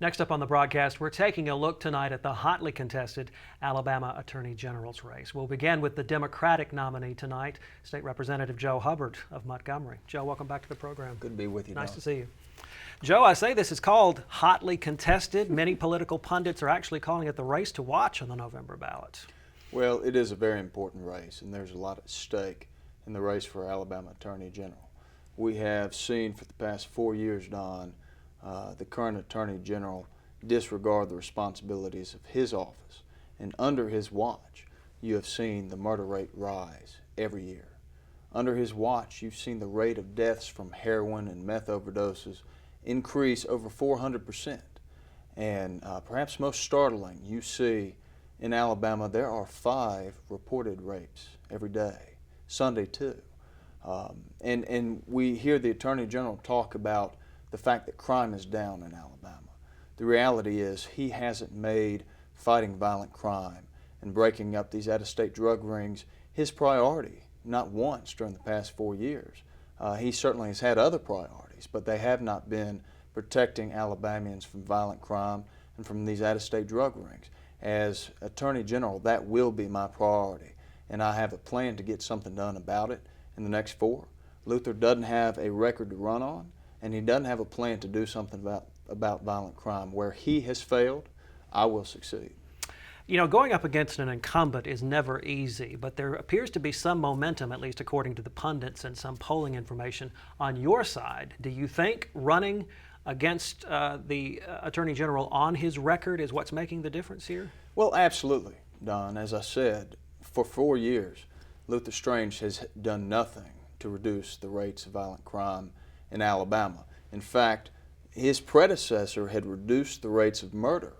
Next up on the broadcast, we're taking a look tonight at the hotly contested Alabama Attorney General's race. We'll begin with the Democratic nominee tonight, State Representative Joe Hubbard of Montgomery. Joe, welcome back to the program. Good to be with you, Nice Don. to see you. Joe, I say this is called hotly contested. Many political pundits are actually calling it the race to watch on the November ballot. Well, it is a very important race, and there's a lot at stake in the race for Alabama Attorney General. We have seen for the past 4 years, Don, the current Attorney General disregard the responsibilities of his office. And under his watch, you have seen the murder rate rise every year. Under his watch, you've seen the rate of deaths from heroin and meth overdoses increase over 400%. And perhaps most startling, you see in Alabama there are 5 reported rapes every day, Sunday too. And we hear the Attorney General talk about the fact that crime is down in Alabama. The reality is he hasn't made fighting violent crime and breaking up these out-of-state drug rings his priority, not once during the past 4 years. He certainly has had other priorities, but they have not been protecting Alabamians from violent crime and from these out-of-state drug rings. As Attorney General, that will be my priority, and I have a plan to get something done about it in the next 4. Luther doesn't have a record to run on, and he doesn't have a plan to do something about violent crime. Where he has failed, I will succeed. You know, going up against an incumbent is never easy, but there appears to be some momentum, at least according to the pundits and some polling information, on your side. Do you think running against the Attorney General on his record is what's making the difference here? Well, absolutely, Don. As I said, for 4 years, Luther Strange has done nothing to reduce the rates of violent crime in Alabama. In fact, his predecessor had reduced the rates of murder.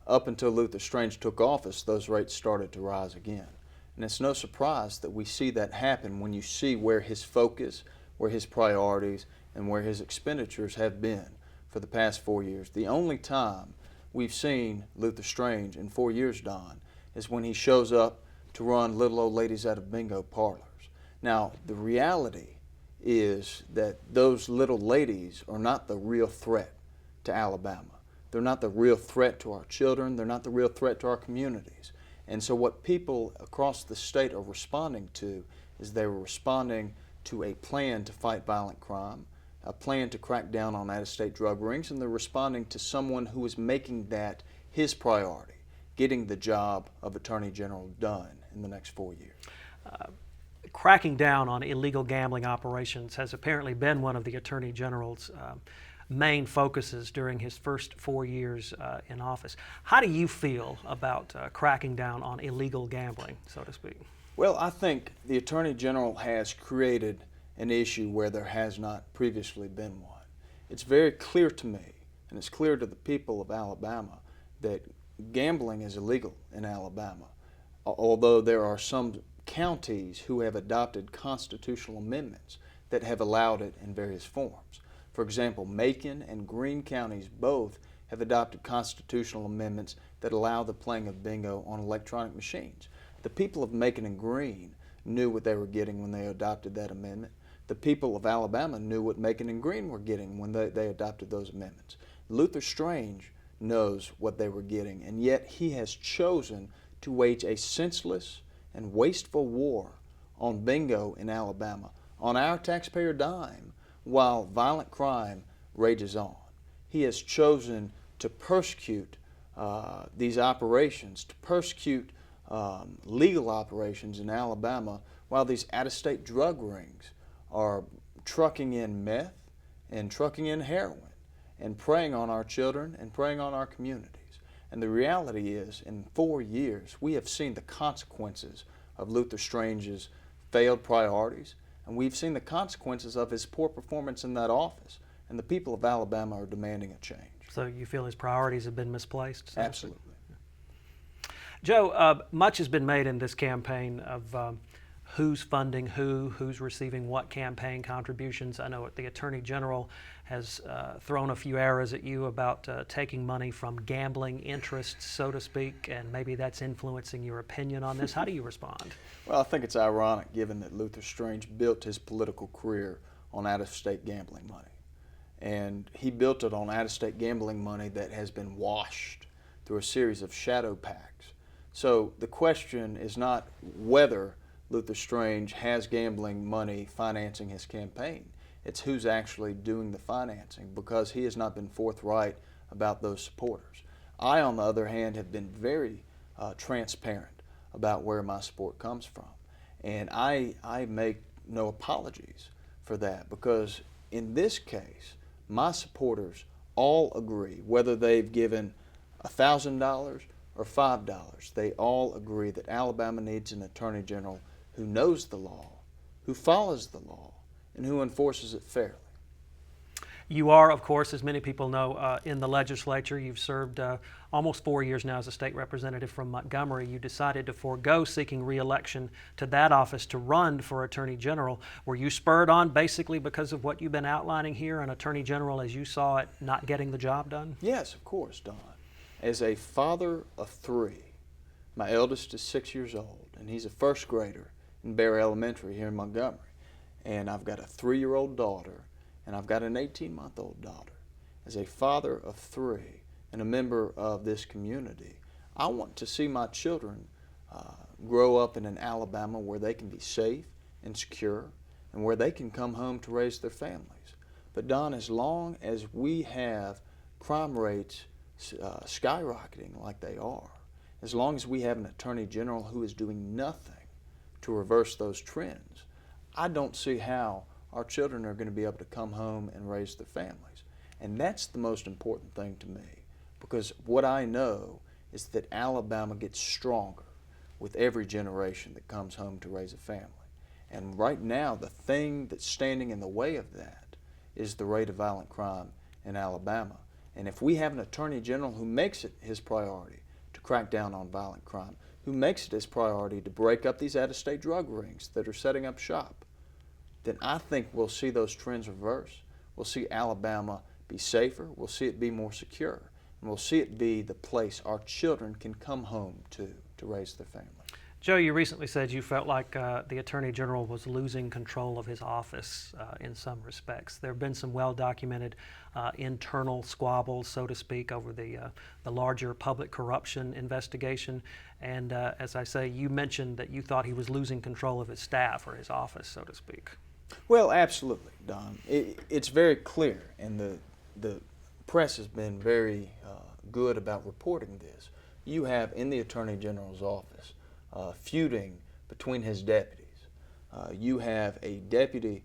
Up until Luther Strange took office, those rates started to rise again. And it's no surprise that we see that happen when you see where his focus, where his priorities, and where his expenditures have been for the past 4 years. The only time we've seen Luther Strange in 4 years, Don, is when he shows up to run little old ladies out of bingo parlors. Now, the reality is that those little ladies are not the real threat to Alabama. They're not the real threat to our children. They're not the real threat to our communities. And so what people across the state are responding to is they're responding to a plan to fight violent crime, a plan to crack down on out-of-state drug rings, and they're responding to someone who is making that his priority, getting the job of Attorney General done in the next 4 years. Cracking down on illegal gambling operations has apparently been one of the Attorney General's main focuses during his first 4 years in office. How do you feel about cracking down on illegal gambling, so to speak? Well, I think the Attorney General has created an issue where there has not previously been one. It's very clear to me, and it's clear to the people of Alabama, that gambling is illegal in Alabama, although there are some counties who have adopted constitutional amendments that have allowed it in various forms. For example, Macon and Greene counties both have adopted constitutional amendments that allow the playing of bingo on electronic machines. The people of Macon and Greene knew what they were getting when they adopted that amendment. The people of Alabama knew what Macon and Greene were getting when they adopted those amendments. Luther Strange knows what they were getting, and yet he has chosen to wage a senseless and wasteful war on bingo in Alabama, on our taxpayer dime, while violent crime rages on. He has chosen to persecute these operations, to persecute legal operations in Alabama, while these out-of-state drug rings are trucking in meth and trucking in heroin and preying on our children and preying on our communities. And the reality is, in 4 years, we have seen the consequences of Luther Strange's failed priorities, and we've seen the consequences of his poor performance in that office. And the people of Alabama are demanding a change. So you feel his priorities have been misplaced? Absolutely. Joe, much has been made in this campaign of who's funding who's receiving what campaign contributions. I know the Attorney General has thrown a few arrows at you about taking money from gambling interests, so to speak, and maybe that's influencing your opinion on this. How do you respond? Well, I think it's ironic given that Luther Strange built his political career on out-of-state gambling money. and he built it on out-of-state gambling money that has been washed through a series of shadow PACs. So the question is not whether Luther Strange has gambling money financing his campaign. It's who's actually doing the financing, because he has not been forthright about those supporters. I, on the other hand, have been very transparent about where my support comes from. And I make no apologies for that, because in this case, my supporters all agree, whether they've given $1,000 or $5, they all agree that Alabama needs an Attorney General who knows the law, who follows the law, and who enforces it fairly. You are, of course, as many people know, in the legislature. You've served almost 4 years now as a state representative from Montgomery. You decided to forego seeking re-election to that office to run for Attorney General. Were you spurred on basically because of what you've been outlining here, an Attorney General, as you saw it, not getting the job done? Yes, of course, Don. As a father of 3, my eldest is 6 years old, and he's a first grader in Bear Elementary here in Montgomery. And I've got a 3-year-old daughter, and I've got an 18-month-old daughter. As a father of 3 and a member of this community, I want to see my children grow up in an Alabama where they can be safe and secure, and where they can come home to raise their families. But Don, as long as we have crime rates skyrocketing like they are, as long as we have an Attorney General who is doing nothing to reverse those trends, I don't see how our children are going to be able to come home and raise their families. And that's the most important thing to me, because what I know is that Alabama gets stronger with every generation that comes home to raise a family. And right now, the thing that's standing in the way of that is the rate of violent crime in Alabama. And if we have an Attorney General who makes it his priority to crack down on violent crime, who makes it his priority to break up these out-of-state drug rings that are setting up shop, then I think we'll see those trends reverse. We'll see Alabama be safer, we'll see it be more secure, and we'll see it be the place our children can come home to raise their family. Joe, you recently said you felt like the Attorney General was losing control of his office in some respects. There have been some well-documented internal squabbles, so to speak, over the larger public corruption investigation. And as I say, you mentioned that you thought he was losing control of his staff or his office, so to speak. Well, absolutely, Don. It's very clear, and the press has been very good about reporting this. You have in the Attorney General's office feuding between his deputies. You have a deputy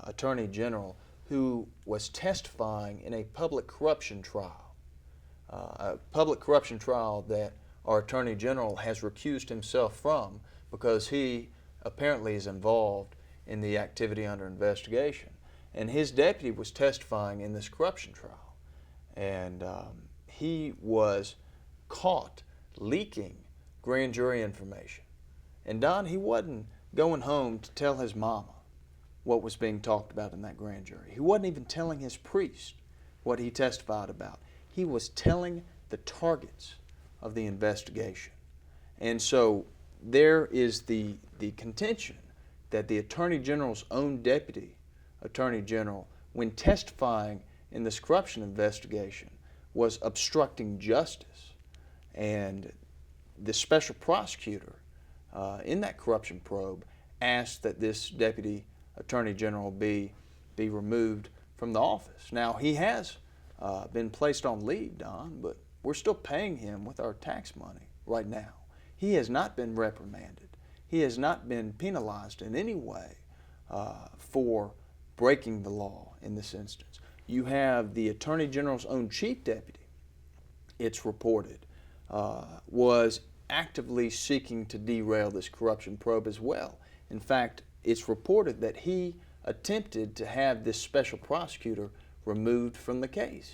Attorney General who was testifying in a public corruption trial, that our Attorney General has recused himself from because he apparently is involved in the activity under investigation. And his deputy was testifying in this corruption trial, and he was caught leaking grand jury information. And Don, he wasn't going home to tell his mama what was being talked about in that grand jury. He wasn't even telling his priest what he testified about. He was telling the targets of the investigation. And so there is the contention that the Attorney General's own deputy Attorney General, when testifying in this corruption investigation, was obstructing justice. And the special prosecutor in that corruption probe asked that this deputy Attorney General be removed from the office. Now, he has been placed on leave, Don, but we're still paying him with our tax money right now. He has not been reprimanded. He has not been penalized in any way for breaking the law in this instance. You have the Attorney General's own chief deputy, it's reported, was actively seeking to derail this corruption probe as well. In fact, it's reported that he attempted to have this special prosecutor removed from the case.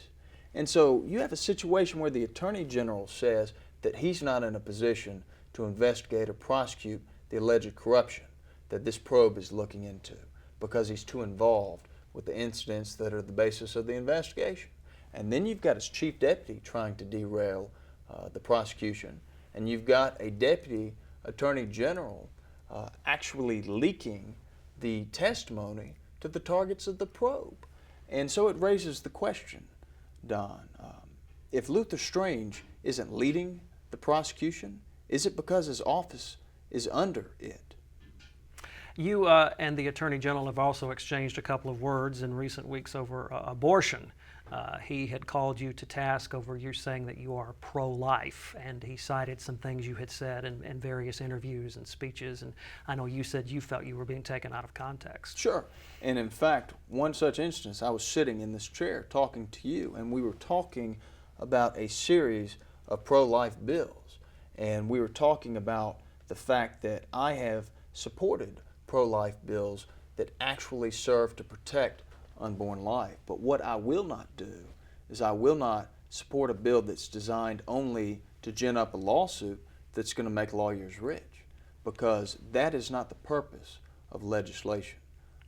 And so you have a situation where the Attorney General says that he's not in a position to investigate or prosecute the alleged corruption that this probe is looking into because he's too involved with the incidents that are the basis of the investigation. And then you've got his chief deputy trying to derail the prosecution, and you've got a deputy attorney general actually leaking the testimony to the targets of the probe. And so it raises the question, Don, if Luther Strange isn't leading the prosecution, is it because his office is under it? You and the Attorney General have also exchanged a couple of words in recent weeks over abortion. He had called you to task over you saying that you are pro-life, and he cited some things you had said in various interviews and speeches, and I know you said you felt you were being taken out of context. Sure. And in fact, one such instance, I was sitting in this chair talking to you, and we were talking about a series of pro-life bills. And we were talking about the fact that I have supported pro-life bills that actually serve to protect unborn life. But what I will not do is I will not support a bill that's designed only to gin up a lawsuit that's going to make lawyers rich, because that is not the purpose of legislation,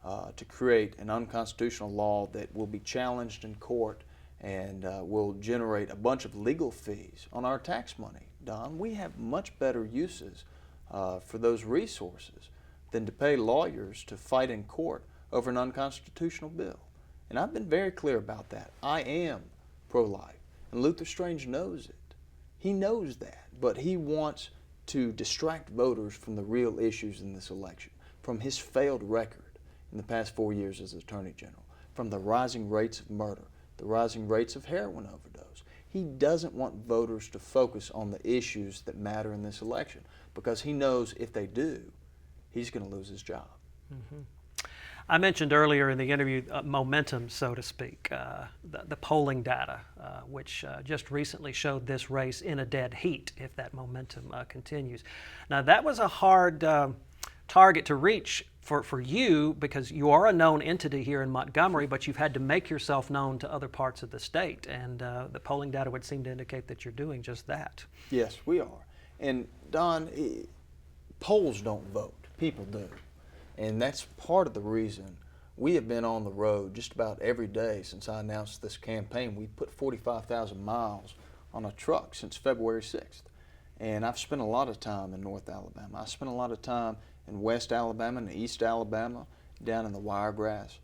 to create an unconstitutional law that will be challenged in court and will generate a bunch of legal fees on our tax money. Don, we have much better uses for those resources than to pay lawyers to fight in court over an unconstitutional bill. And I've been very clear about that. I am pro-life, and Luther Strange knows it. He knows that, but he wants to distract voters from the real issues in this election, from his failed record in the past 4 years as Attorney General, from the rising rates of murder, the rising rates of heroin overdose. He doesn't want voters to focus on the issues that matter in this election, because he knows if they do, he's going to lose his job. Mm-hmm. I mentioned earlier in the interview momentum, so to speak, the polling data, which just recently showed this race in a dead heat if that momentum continues. Now, that was a hard target to reach for you, because you are a known entity here in Montgomery, but you've had to make yourself known to other parts of the state, and the polling data would seem to indicate that you're doing just that. Yes, we are. And Don, polls don't vote, people do. And that's part of the reason we have been on the road just about every day since I announced this campaign. We put 45,000 miles on a truck since February 6th. And I've spent a lot of time in North Alabama. I spent a lot of time in West Alabama and East Alabama, down in the Wiregrass,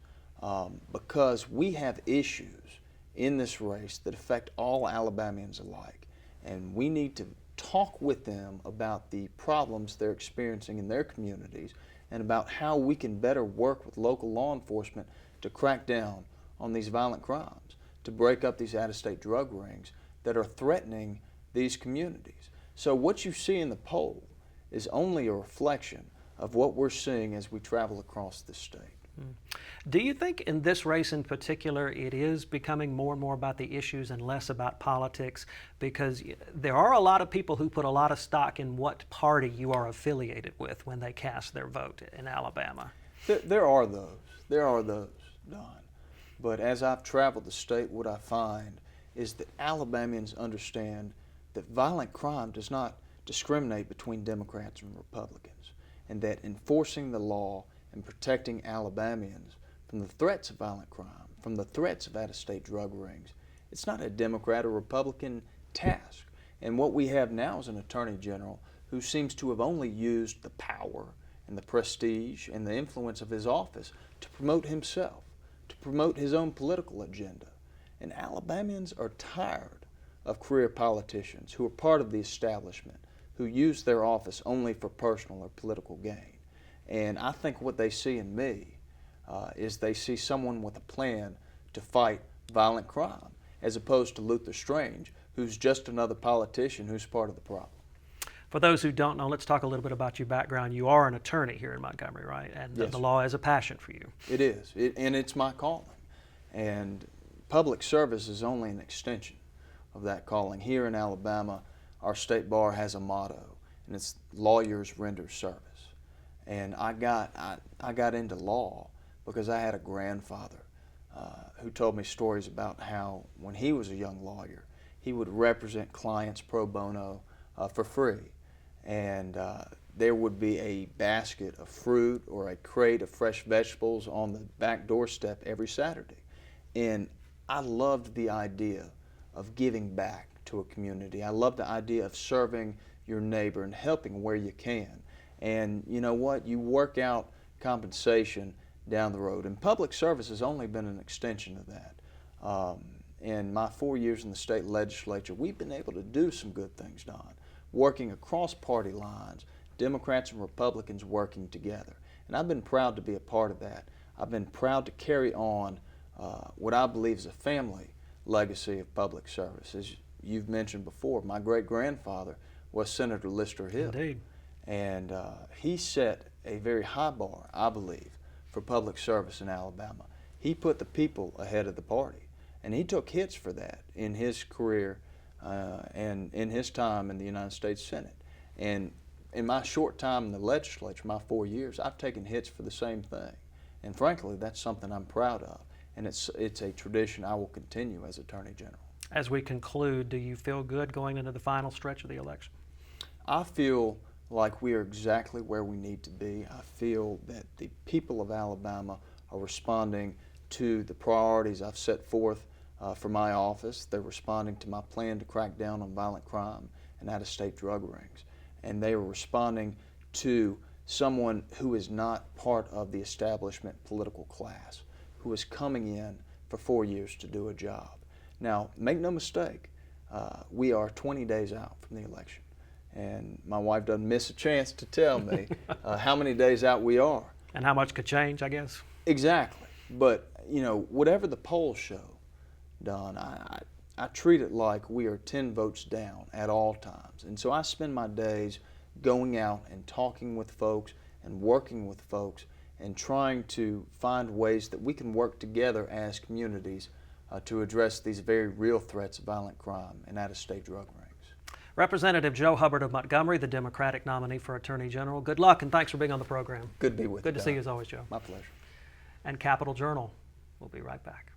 because we have issues in this race that affect all Alabamians alike. And we need to talk with them about the problems they're experiencing in their communities and about how we can better work with local law enforcement to crack down on these violent crimes, to break up these out-of-state drug rings that are threatening these communities. So what you see in the poll is only a reflection of what we're seeing as we travel across the state. Do you think in this race in particular it is becoming more and more about the issues and less about politics? Because there are a lot of people who put a lot of stock in what party you are affiliated with when they cast their vote in Alabama. There are those, Don. But as I've traveled the state, what I find is that Alabamians understand that violent crime does not discriminate between Democrats and Republicans, and that enforcing the law and protecting Alabamians from the threats of violent crime, from the threats of out-of-state drug rings, it's not a Democrat or Republican task. And what we have now is an Attorney General who seems to have only used the power and the prestige and the influence of his office to promote himself, to promote his own political agenda. And Alabamians are tired of career politicians who are part of the establishment, who use their office only for personal or political gain. And I think what they see in me is they see someone with a plan to fight violent crime, as opposed to Luther Strange, who's just another politician who's part of the problem. For those who don't know, let's talk a little bit about your background. You are an attorney here in Montgomery, right? And Yes. the law is a passion for you. It is, and it's my calling. And public service is only an extension of that calling. Here in Alabama, our state bar has a motto, and it's lawyers render service. And I got into law because I had a grandfather who told me stories about how when he was a young lawyer, he would represent clients pro bono for free. And there would be a basket of fruit or a crate of fresh vegetables on the back doorstep every Saturday. And I loved the idea of giving back to a community. I loved the idea of serving your neighbor and helping where you can. And you know what? You work out compensation down the road. And public service has only been an extension of that. In my 4 years in the state legislature, we've been able to do some good things, Don, working across party lines, Democrats and Republicans working together. And I've been proud to be a part of that. I've been proud to carry on what I believe is a family legacy of public service. As you've mentioned before, my great-grandfather was Senator Lister Hill. Indeed. And he set a very high bar, I believe, for public service in Alabama. He put the people ahead of the party. And he took hits for that in his career and in his time in the United States Senate. And in my short time in the legislature, my 4 years, I've taken hits for the same thing. And frankly, that's something I'm proud of. And it's a tradition I will continue as Attorney General. As we conclude, do you feel good going into the final stretch of the election? I feel like we are exactly where we need to be. I feel that the people of Alabama are responding to the priorities I've set forth for my office. They're responding to my plan to crack down on violent crime and out-of-state drug rings. And they are responding to someone who is not part of the establishment political class, who is coming in for 4 years to do a job. Now, make no mistake, we are 20 days out from the election. And my wife doesn't miss a chance to tell me how many days out we are. And how much could change, I guess? Exactly. But, you know, whatever the polls show, Don, I treat it like we are 10 votes down at all times. And so I spend my days going out and talking with folks and working with folks and trying to find ways that we can work together as communities to address these very real threats of violent crime and out-of-state drug rings. Representative Joe Hubbard of Montgomery, the Democratic nominee for Attorney General. Good luck and thanks for being on the program. Good to be with you. Good to see you as always, Joe. My pleasure. And Capital Journal. We'll be right back.